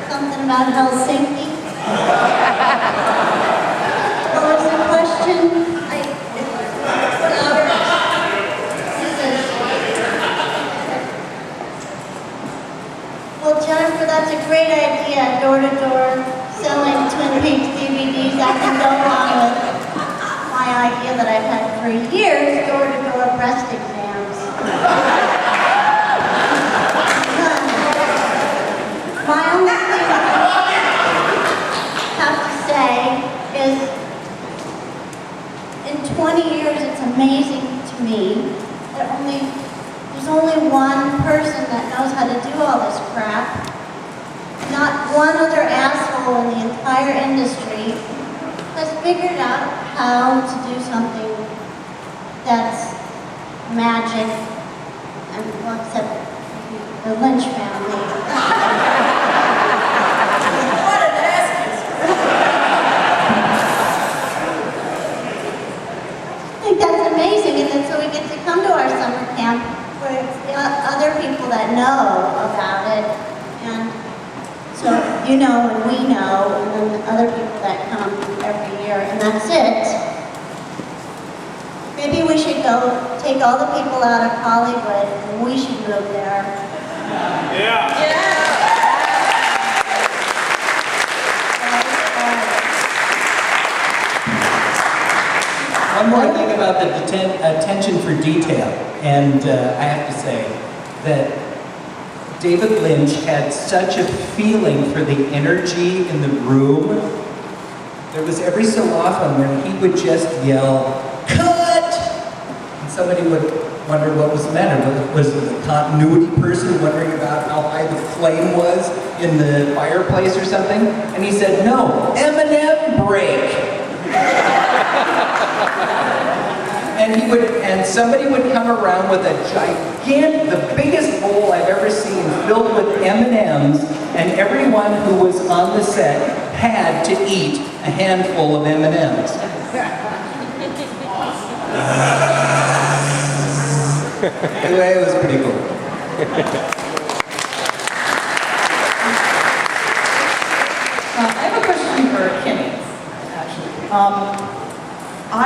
Something about Helsinki. What was the question? Well, Jennifer, that's a great idea, door-to-door selling Twin Peaks DVDs. I can go along with my idea that I've had for years, door-to-door breast exams. My only thing I have to say is, in 20 years, it's amazing to me that there's only one person that knows how to do all this crap. Not one other asshole in the entire industry has figured out how to do something that's magic, and well, except the Lynch family. What an excuse! I think that's amazing, and then so we get to come to our summer camp where it's the other people that know about it, and so you know and we know, and then the other people that come every year, and that's it. Maybe we should go take all the people out of Hollywood and we should move there. Yeah. One more thing about the attention for detail, and I have to say that David Lynch had such a feeling for the energy in the room. There was every so often when he would just yell, "Cut!" and somebody would wonder what was the matter. Was it a continuity person wondering about how high the flame was in the fireplace or something? And he said, "No, M&M break." And somebody would come around with a gigantic, the biggest bowl I've ever seen, filled with M&Ms, and everyone who was on the set had to eat a handful of M&Ms. Anyway, it was pretty cool. I have a question for Kimmy, actually. I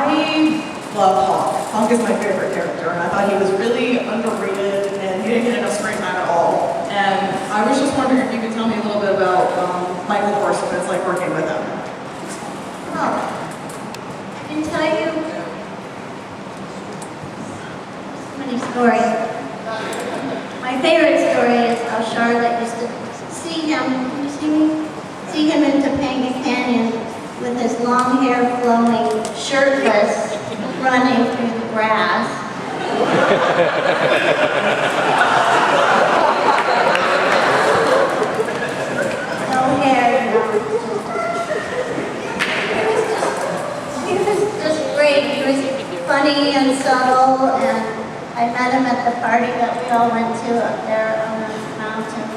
love Hawk. Hawk is my favorite character, and I thought he was really underrated, and he didn't get enough screen time at all. And I was just wondering if you could tell me a little bit about Michael Horst, what it's like working with him. Oh, I can tell you so many stories. My favorite story is how Charlotte used to see him, can you see me? See him in Topanga Canyon with his long hair flowing, shirtless, running through the grass. No hair, you know. He was just great. He was funny and subtle, and I met him at the party that we all went to up there on the mountain.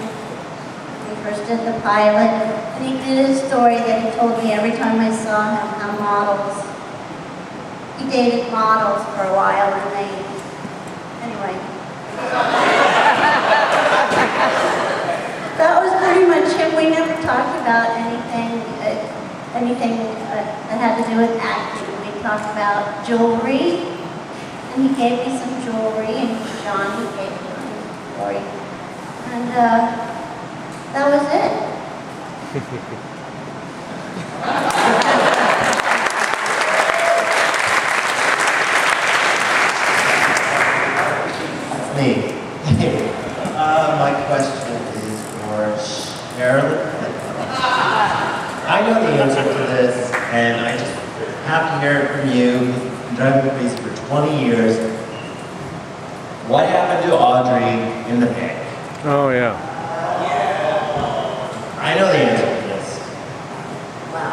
We first did the pilot, and he did his story that he told me every time I saw him, how models. He dated models for a while, and anyway. That was pretty much him. We never talked about anything that had to do with acting. We talked about jewelry, and he gave me some jewelry, and John, he gave me some jewelry. And that was it. Me. My question is for Sherilyn. I know the answer to this, and I just have to hear it from you. You've been driving movies for 20 years. What happened to Audrey in the pig? Oh, yeah. I know the answer to this. Wow.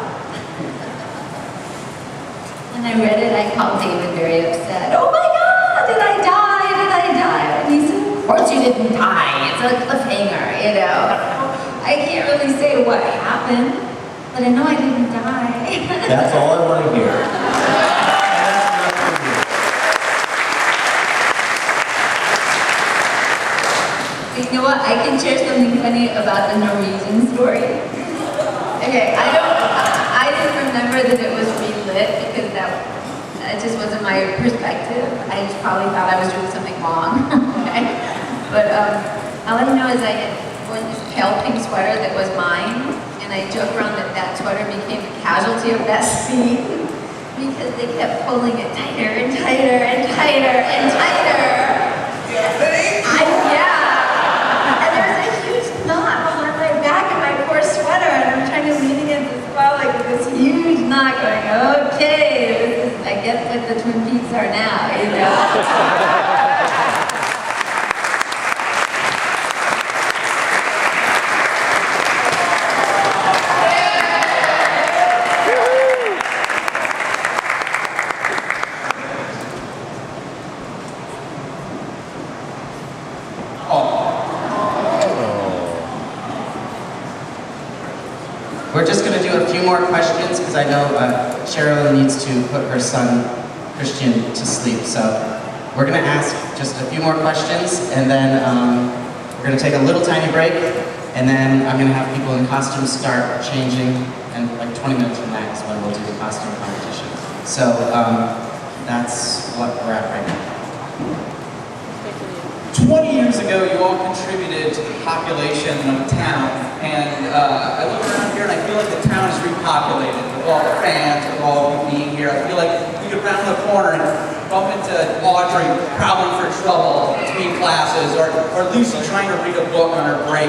When I read it, I called David very upset. Oh my God, did I die? Did I die? And he said, of course you didn't die. It's a cliffhanger, you know. I can't really say what happened, but I know I didn't die. That's all I want to hear. You know what? I can share something funny about the Norwegian story. Okay, I didn't remember that it was relit because that just wasn't my perspective. I just probably thought I was doing something wrong. Okay? But all I know is I had worn this pale pink sweater that was mine, and I joke around that that sweater became a casualty of that scene because they kept pulling it tighter and tighter and tighter and tighter. Yeah. And there was a huge knot behind my back in my poor sweater, and I'm trying to lean against this wall like this huge knot going, okay, this is, I guess, what the Twin Peaks are now, you know? We're just going to do a few more questions because I know Sherilyn needs to put her son, Christian, to sleep. So we're going to ask just a few more questions, and then we're going to take a little tiny break, and then I'm going to have people in costumes start changing, and like 20 minutes from that is when we'll do the costume competition. So that's what we're at right now. 20 years ago, you all contributed to the population of a town, and I look around here and I feel like the town is repopulated with all the fans, with all of you being here. I feel like we could round the corner and bump into Audrey prowling for trouble between classes, or Lucy trying to read a book on her break.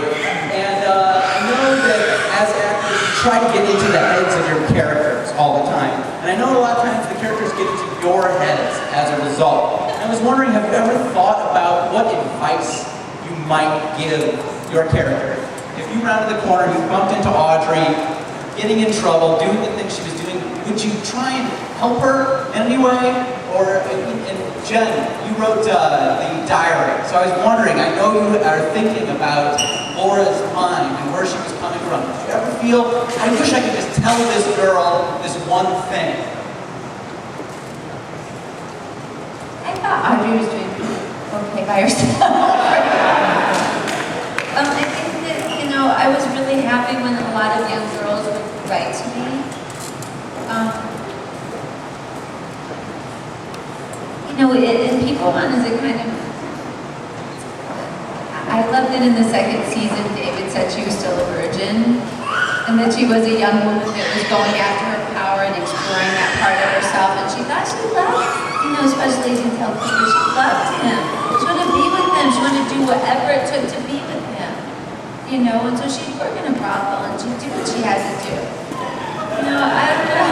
And I know that as actors, you try to get into the heads of your characters all the time. And I know a lot of times the characters get into your heads as a result. I was wondering, have you ever thought about what advice you might give your character? If you rounded the corner, you bumped into Audrey, getting in trouble, doing the things she was doing, would you try and help her in any way? Or, and Jen, you wrote the diary, so I was wondering, I know you are thinking about Laura's mind and where she was coming from. Did you ever feel, I wish I could just tell this girl this one thing? I thought Audrey was doing okay by herself. I think that, you know, I was really happy when a lot of young girls would write to me. You know, and people wanted to kind of, I loved that in the second season, David said she was still a virgin, and that she was a young woman that was going after her power and exploring that part of herself, and she thought she loved, you know, special agent Helper, she loved him. She wanted to be with him, she wanted to do whatever it took to be with him, you know, and so she'd work in a brothel and she'd do what she had to do. You know, I don't know.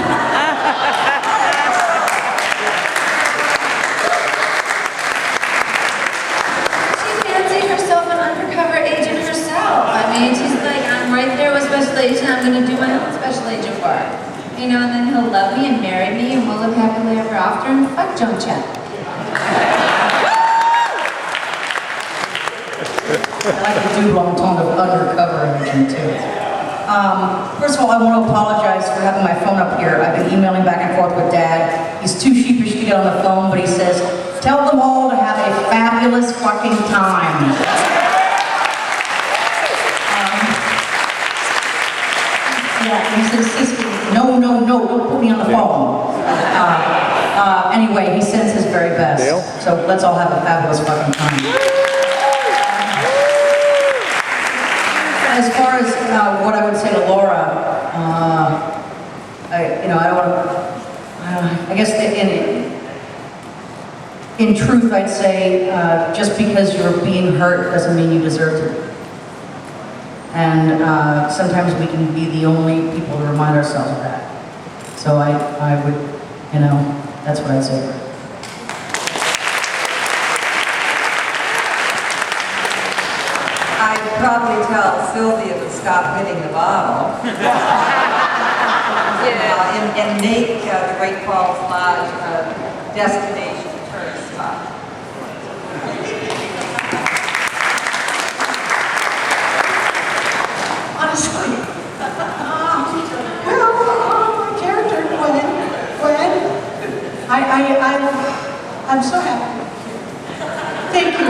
She fancied herself an undercover agent herself. I mean, she's like, I'm right there with special agent, I'm going to do my own special agent work. You know, and then he'll love me and marry me and we'll live happily ever after and fuck Joan Chen. I like the dude-long tone of undercover agent too. First of all, I want to apologize for having my phone up here. I've been emailing back and forth with Dad. He's too sheepish to get on the phone, but he says, tell them all to have a fabulous fucking time. Yeah, he's insisting, no, don't put me on the phone. Anyway, he sends his very best. Dale? So let's all have a fabulous fucking time. As far as what I would say to Laura, I guess that in truth, I'd say just because you're being hurt doesn't mean you deserve to be. And sometimes we can be the only people to remind ourselves of that. So I would, you know, that's what I'd say. I'd probably tell Sylvia to stop hitting the bottle. And make the Great Falls Lodge a destination tourist spot. Honestly, my character, Gwen, I'm so happy. Thank you.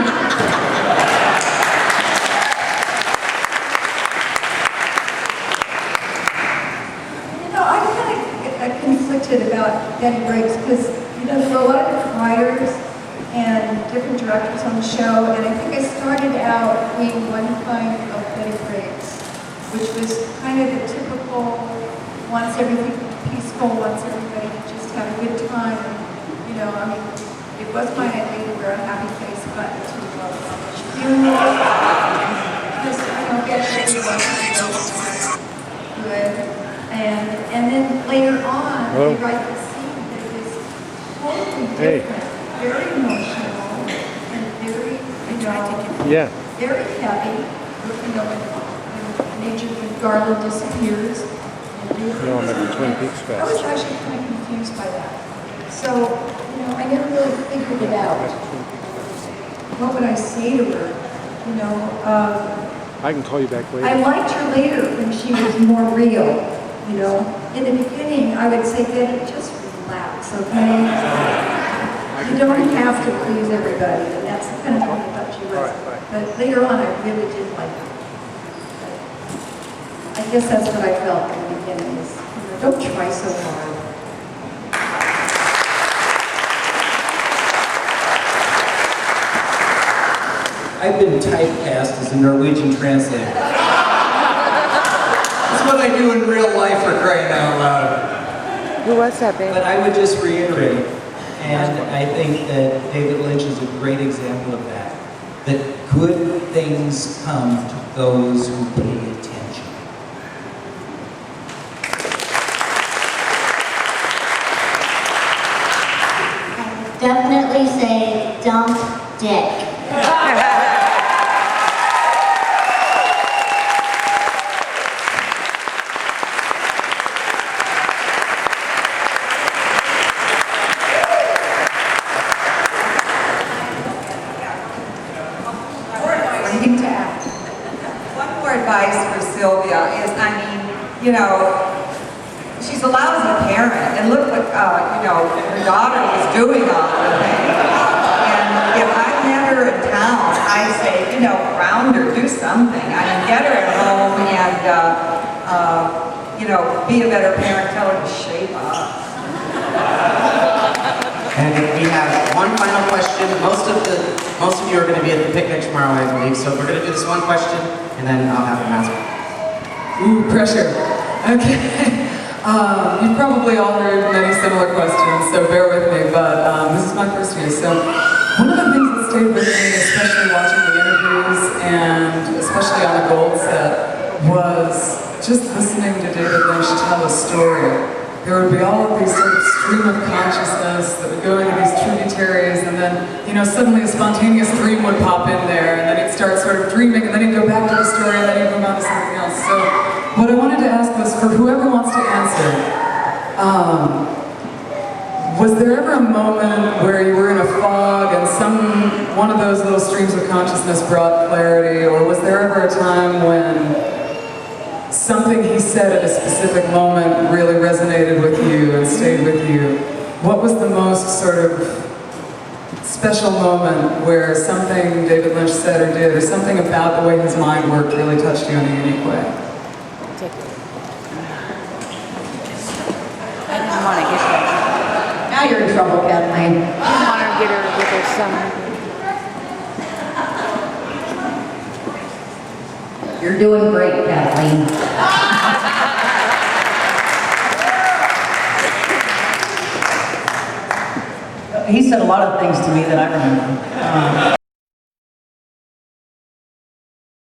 interested about Betty Briggs because, there were a lot of different writers and different directors on the show, and I think I started out being one kind of Betty Briggs, which was kind of the typical, wants everything peaceful, wants everybody to just have a good time. It was my idea to wear a happy face button to funeral. Because get everyone good. And then later on, they write the scene that is totally different, very emotional, and very, very heavy. When nature, when Garland disappears. No, I'm at the Twin Peaks I was Fest. actually kind of confused by that. So, I never really figured it out. What would I say to her? I can call you back later. I liked her later when she was more real, In the beginning, I would say, Betty, just relax, okay? You don't have to please everybody, and that's the kind of thing I thought she was. But later on, I really did like her. I guess that's what I felt in the beginning is, don't try so hard. I've been typecast as a Norwegian translator. That's what I do in real life, for crying out loud. Who was that, babe? But I would just reiterate, and I think that David Lynch is a great example of that good things come to those who pay attention. Definitely say dump dick. One more advice for Sylvia is, she's a lousy parent, and look what, her daughter was doing all the thing. And if I met her in town, I'd say, ground her, do something. Get her at home and, be a better parent, tell her to shape up. And we have one final question. Most of you are going to be at the picnic tomorrow, I believe. So we're going to do this one question, and then I'll have them answer. Ooh, pressure. Okay. You've probably all heard many similar questions, so bear with me. But this is my first year, so one of the things that stayed with me, especially watching the interviews and especially on a gold set, was just listening to David Lynch tell a story. There would be all of these sort of stream of consciousness that would go into these tributaries, and then, suddenly a spontaneous dream would pop in there, and then he'd start sort of dreaming, and then he'd go back to the story, and then he'd move on to something else. So what I wanted to ask was, for whoever wants to answer, was there ever a moment where you were in a fog and one of those little streams of consciousness brought clarity, or was there ever a time when something he said at a specific moment really resonated with you and stayed with you? What was the most sort of special moment where something David Lynch said or did, or something about the way his mind worked really touched you in a unique way? I didn't want to get her. Now you're in trouble, Kathleen. I didn't want to get her with her son. You're doing great, Kathleen. He said a lot of things to me that I remember.